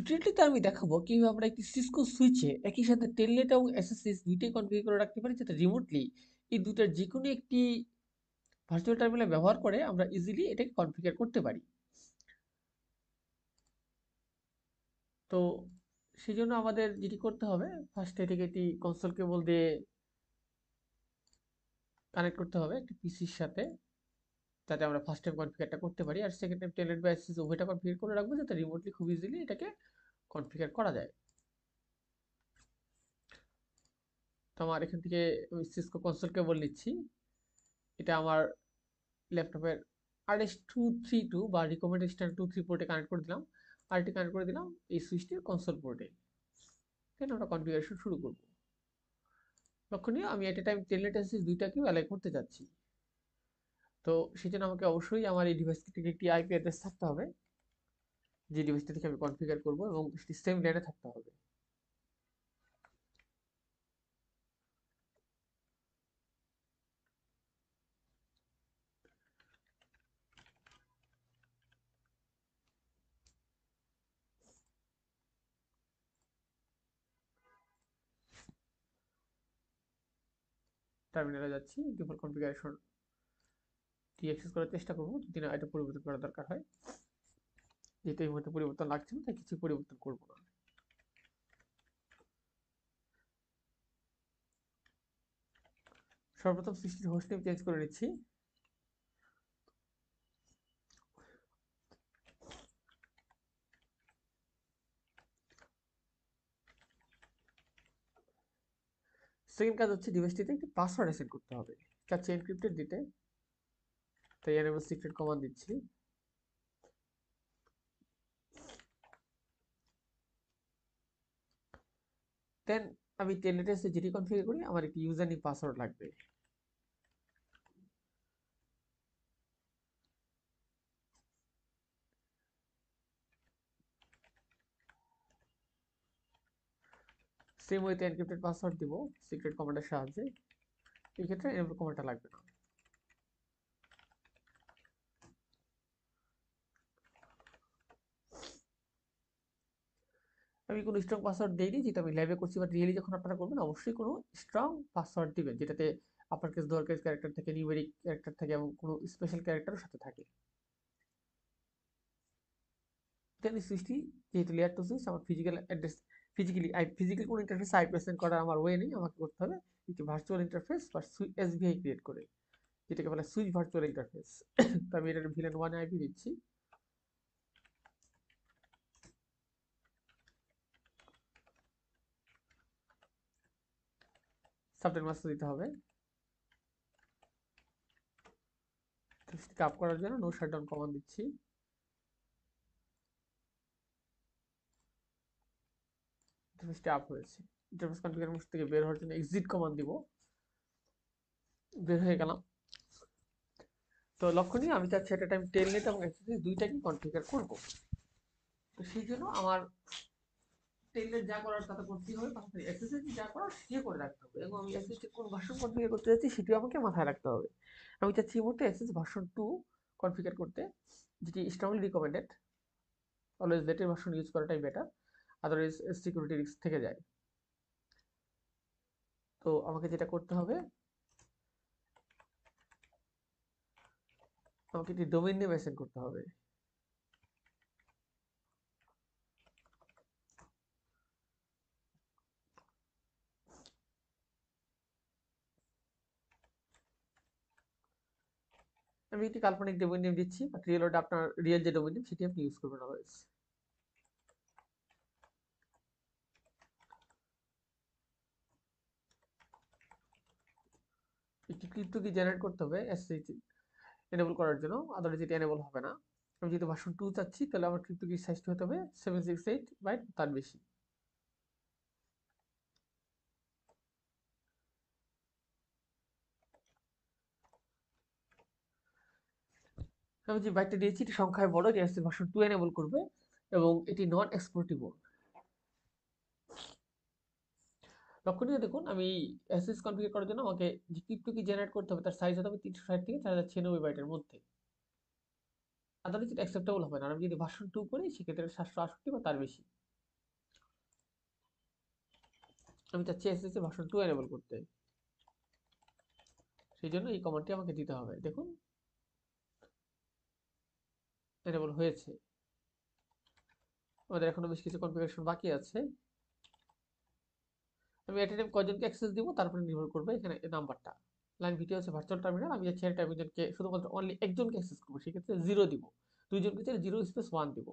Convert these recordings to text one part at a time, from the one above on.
ডিটেইললিতে আমি দেখাবো কিভাবে আমরা একটি সিসকো সুইচে একই সাথে টেলনেট এবং এসএসএস দুইটাই কনফিগার করে রাখতে পারি, যাতে রিমোটলি এই দুটার যে কোনো একটি ভার্চুয়াল টার্মিনাল ব্যবহার করে আমরা ইজিলি এটাকে কনফিগার করতে পারি। তো সেই জন্য আমাদের যেটি করতে হবে, ফার্স্টে এটাকে একটি কনসোল কেবল দিয়ে কানেক্ট করতে হবে একটি পিসির সাথে, যাতে আমরা ফার্স্ট টাইম কনফিগারটা করতে পারি, আর সেকেন্ড টাইম টেলনেট বা এসএসএস উভয়টা কনফিগার করে রাখবো, যাতে রিমোটলি খুব ইজিলি এটাকে কনফিগার করা যায়। তো আমার এখান থেকে সিসকো কনসোল কেবল নিচ্ছি, এটা আমার ল্যাপটপের RS232 বা রিকমেন্ডেড স্ট্যান্ড 2 3 পোর্টে কানেক্ট করে দিলাম, আর এটি কানেক্ট করে দিলাম এই সুইচটির কনসোল পোর্টে। দেন আমরা কনফিগারেশন শুরু করব। লক্ষণীয়, আমি at a time telnet SSS দুইটাকেও অ্যালাই করতে যাচ্ছি। তো সেজন্য আমাকে অবশ্যই আমার এই ডিভাইস থেকে একটি আইপি অ্যাড্রেস থাকতে হবে, যে ডিভাইসটা থেকে আমি কনফিগার করব, এবং সেটি সেম ল্যানে থাকতে হবে। টার্মিনালে যাচ্ছি, ডিফল্ট কনফিগারেশন অ্যাক্সেস করার চেষ্টা করব, যদি না এটা পরিবর্তন করার দরকার হয়। যেহেতু এই মুহূর্তে পরিবর্তন লাগছে না, তাই কিছু পরিবর্তন করব না। সর্বপ্রথম সুইচটির হোস্ট নেম চেঞ্জ করে নিচ্ছি। সেকেন্ড কাজ হচ্ছে ডিভাইসটিতে একটি পাসওয়ার্ড অ্যাসাইন করতে হবে, চাচ্ছি এনক্রিপ্টেড দিতে, তাই এনেবল সিক্রেট কমান্ড দিচ্ছি। দেন আমি টেলনেটে যেটি কনফিগার করি, আমার একটি ইউজার নেম পাসওয়ার্ড লাগবে। সেম ওয়েতে এনক্রিপ্টেড পাসওয়ার্ড দিব সিক্রেট কমান্ডের সাহায্যে। এই ক্ষেত্রে এনেবল কমান্ডটা লাগবে না। আমি কোনো স্ট্রং পাসওয়ার্ড দেইনি, যেটা আমি লাইভে করছি, বাট রিয়েলি যখন আপনারা করবেন অবশ্যই কোনো স্ট্রং পাসওয়ার্ড দিবেন, যেটাতে upper case lower case character থেকে, নিউমেরিক ক্যারেক্টার থেকে, এবং কোনো স্পেশাল ক্যারেক্টারও সাথে থাকে। দেন এই সুইচটি, যেহেতু লেয়ার টু সুইচ, আমার ফিজিক্যাল অ্যাড্রেস ফিজিক্যাল কোনো ইন্টারফেস আই প্রেজেন্ট করার আমার ওয়ে নেই, আমাকে করতে হবে একটি ভার্চুয়াল ইন্টারফেস বা এসভিআই ক্রিয়েট করে, যেটাকে বলে সুইচ ভার্চুয়াল ইন্টারফেস। তো আমি এটা ভিলেন 1 আইপি দিচ্ছি। সাবনেট মাস্ক দিতে হবে। কাপ করার জন্য নো শাটডাউন কমান্ড দিচ্ছি। ইন্টারফেসটি আপ হয়েছে। ইন্টারফেস কনফিগার মোড থেকে বের হওয়ার জন্য এক্সিট কমান্ড দিব। বের হয়ে গেলাম। তো লক্ষণীয়, আমি চাচ্ছি একটা টাইম টেলনেট এবং এসএসএস দুইটাকে কনফিগার করব। তো সেই জন্য আমার টেলনেট যা করার তাতে করতেই হবে, পাশাপাশি এসএসএস যা করার সেটিও করে রাখতে হবে, এবং আমি এসএসএস কোন ভার্সন কনফিগার করতে যাচ্ছি সেটিও আমাকে মাথায় রাখতে হবে। আমি চাচ্ছি এই মুহূর্তে এসএসএস ভার্সন 2 কনফিগার করতে, যেটি strongly recommended. Always latest version use করাটাই বেটার, আদারওয়াইজ সিকিউরিটি রিস্ক থেকে যায়। তো আমাকে যেটা করতে হবে, আমাকে একটি ডোমেইন নেম অ্যাসাইন করতে হবে। আমি একটি কাল্পনিক ডোমেইন নেম দিচ্ছি, বাট রিয়েল ওটা আপনার রিয়েল যে ডোমেইন নেম সেটি আপনি ইউজ করবেন অলওয়েজ। একটি ক্রিপ্টো কি জেনারেট করতে হবে এসএসএইচ এনেবল করার জন্য, আদারওয়াইজ এটা এনেবল হবে না। আমি যেহেতু ভার্সন 2 চাচ্ছি, তাহলে আমার ক্রিপ্টো কি সাইজটা হতে হবে 768 বাইট, তার বেশি। আমি যে বাইটটা দিয়েছি এটি সংখ্যায় বড়, যে এসএসএইচ ভার্সন 2 এনেবল করবে, এবং এটি নন এক্সপোর্টেবল। লক্ষণীয় দেখুন, আমি এসএসএইচ কনফিগার করার জন্য আমাকে যে ক্রিপ্টো কি জেনারেট করতে হবে তার সাইজ হতে হবে 360 থেকে 4096 বাইটের মধ্যে, আদারওয়াইজ এটা অ্যাকসেপ্টেবল হবে না। আর আমি যদি ভার্সন 2 করি সেক্ষেত্রে 768 বা তার বেশি। আমি চাচ্ছি এসএসএল ভার্সন 2 এনেবল করতে, সেই জন্য এই কমান্ডটি আমাকে দিতে হবে। দেখুন এনেবল হয়েছে। আমাদের এখনো বেশ কিছু কনফিগারেশন বাকি আছে। আমি এট এ টাইম কয়জনকে অ্যাক্সেস দিব তারপরে নির্ভর করবে এখানে এই নাম্বারটা। লাইন ভিডিও হচ্ছে ভার্চুয়াল টার্মিনাল, আমি চাচ্ছি একটা একজনকে শুধুমাত্র অনলি একজনকে অ্যাক্সেস করবো, সেক্ষেত্রে 0 দিব। 2 জনকে চাইলে 0 স্পেস 1 দিব।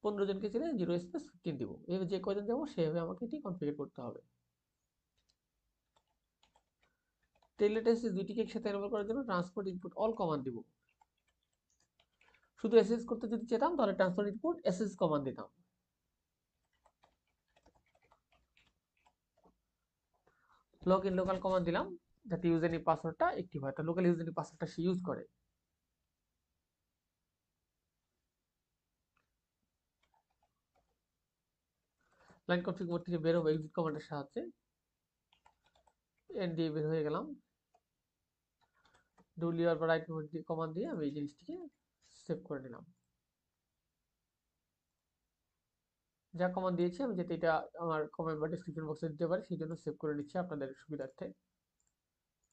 15 জনকে চাইলে 0 স্পেস 15 দিব। এভাবে যে কয়জন যাবো সেভাবে আমাকে এটি কনফিগার করতে হবে। টেলনেট এসএস দুইটিকে একসাথে এনেবল করার জন্য ট্রান্সপোর্ট ইনপুট অল কমান্ড দিব। শুধু এসএস করতে যদি চেতাম তাহলে ট্রান্সপোর্ট ইনপুট এসএস কমান্ড দিতাম। লগ ইন লোকাল কমান্ড দিলাম যাতে ইউজার নেম পাসওয়ার্ডটা অ্যাক্টিভ হয়, তা লোকাল ইউজার নেম পাসওয়ার্ডটা সে ইউজ করে। লাইন কনফিগ মোড থেকে বের হবে এক্সিট কমান্ডের সাহায্যে। এন দিয়ে বের হয়ে গেলাম। ডুলিয়ার বা রাইট মোড দিয়ে কমান্ড দিয়ে আমি এই জিনিসটিকে সেভ করে নিলাম। যা কমান্ড দিয়েছি আমি যাতে এটা আমার কমেন্ট বা ডেসক্রিপশন বক্সে দিতে পারি সেই জন্য সেভ করে নিচ্ছি আপনাদের সুবিধার্থে।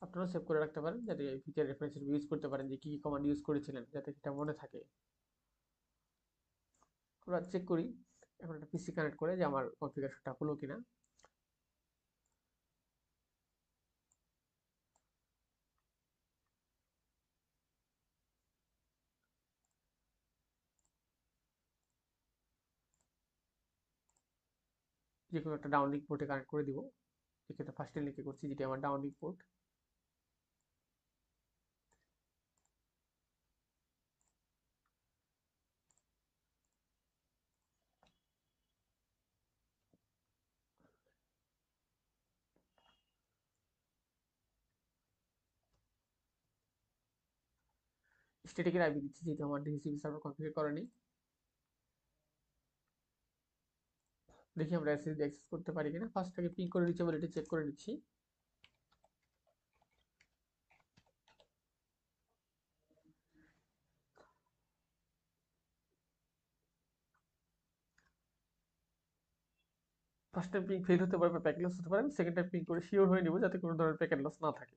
আপনারাও সেভ করে রাখতে পারেন যাতে এই ফিচার রেফারেন্স ইউজ করতে পারেন যে কি কি কমান্ড ইউজ করেছিলেন, যাতে সেটা মনে থাকে। আমরা চেক করি এখন একটা পিসি কানেক্ট করে যে আমার কনফিগারেশনটা হলো কিনা। যে কোনো একটা ডাউনলিঙ্ক পোর্টে কানেক্ট করে দিব। এক্ষেত্রে ফার্স্টে লিখে করছি যেটি আমার ডাউনলিঙ্ক পোর্ট। স্ট্যাটিকের আইপি দিচ্ছি যেহেতু আমার ডিসিপি সার্ভার কনফিগার করেনি। দেখি আমরা এসএসডি অ্যাক্সেস করতে পারি কিনা। ফার্স্ট থেকে পিং করে রিচেবিলিটি চেক করে নিচ্ছি। ফার্স্ট টাইম পিং ফেল হতে পারে বা প্যাকেট লস হতে পারে, সেকেন্ড টাইম পিং করে শিওর হয়ে নিব যাতে কোনো ধরনের প্যাকেট লস না থাকে।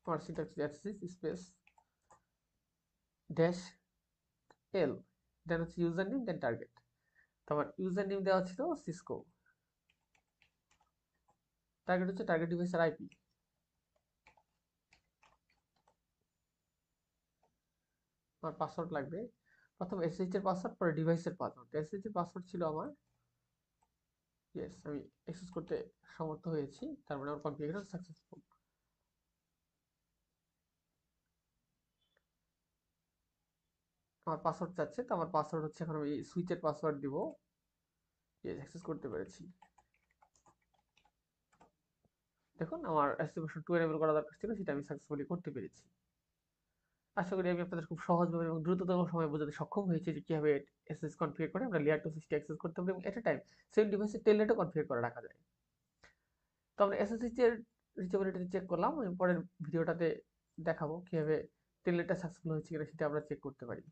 আমার syntax SS space dash L, then হচ্ছে ইউজার নেম দেন টার্গেট। তো আমার ইউজার নেম দেওয়া ছিল সিসকো, টার্গেট হচ্ছে টার্গেট ডিভাইসের আইপি। আমার পাসওয়ার্ড লাগবে, প্রথম এসএসএইচ এর পাসওয়ার্ড পরে ডিভাইসের পাসওয়ার্ড। এসএসএইচ এর পাসওয়ার্ড ছিল আমার, ইয়েস আমি অ্যাক্সেস করতে সমর্থ হয়েছি, তার মানে আমার কনফিগারেশন সাকসেসফুল। আমার পাসওয়ার্ড চাচ্ছে, তো আমার পাসওয়ার্ড হচ্ছে এখন আমি সুইচের পাসওয়ার্ড দিব। ইয়েস অ্যাক্সেস করতে পেরেছি। দেখুন আমার এসএসএইচ ভার্সন 2 এনেবল করা দরকার ছিল, সেটা আমি সাকসেসফুলি করতে পেরেছি। আশা করি আমি আপনাদের খুব সহজভাবে এবং দ্রুততম সময়ে বোঝাতে সক্ষম হয়েছি যে কিভাবে এসএসএইচ কনফিগার করে আমরা লেয়ার 2 সিস্টেম অ্যাক্সেস করতে পারি এবং এট এ টাইম সেম ডিভাইসে টেলনেটও কনফিগার করে রাখা যায়। তো আমরা এসএসএইচ এর রিচেবিলিটি চেক করলাম, আমি পরের ভিডিওটাতে দেখাবো কিভাবে টেলনেটটা সাকসেসফুল হয়েছে কিনা সেটা আমরা চেক করতে পারি।